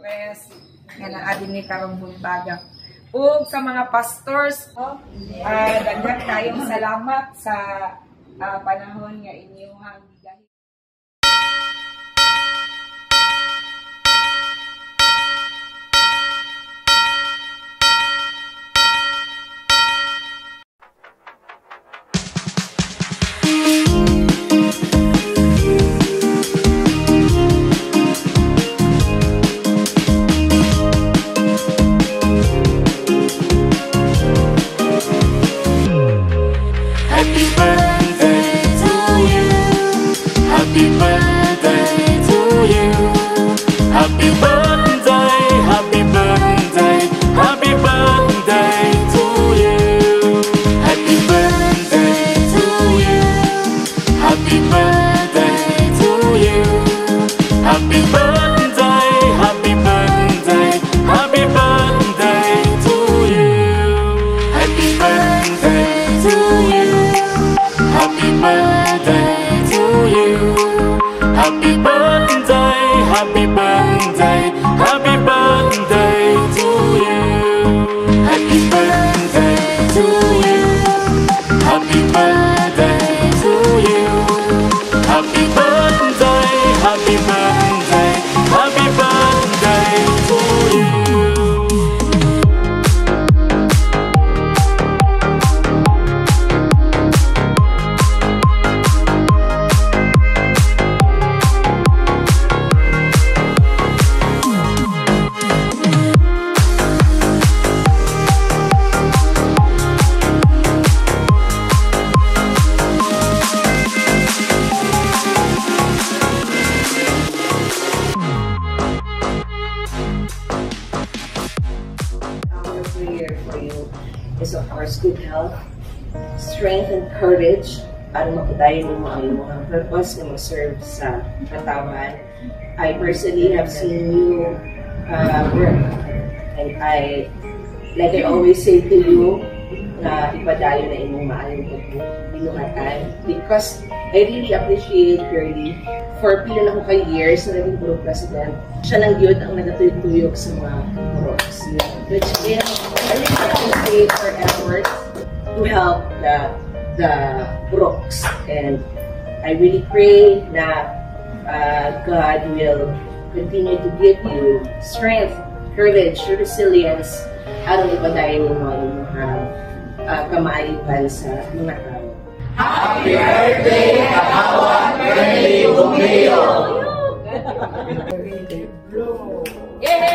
request nga naadin ni karong buntaga. Ug sa mga pastors, dagdag tayong salamat sa panahon nga inyong gigahin. Is of course good health, strength and courage para mapadayon mo ang mga purpose na mag-serve sa katawan. I personally have seen you work, and like I always say to you, na ipadayon na imong maayong pagbunuhatan, because I really appreciate Curly for pila na ko kay years na naging Puro President. Siya lang yun ang nagatuyog-tuyog sa mga Puroks. Which is, I really appreciate her efforts to help the Puroks. And I really pray na God will continue to give you strength, courage, resilience, aron ipadayon mo yung mga kamaipan sa mga tao. Happy birthday, Katawan Curly Bumeo! Yay!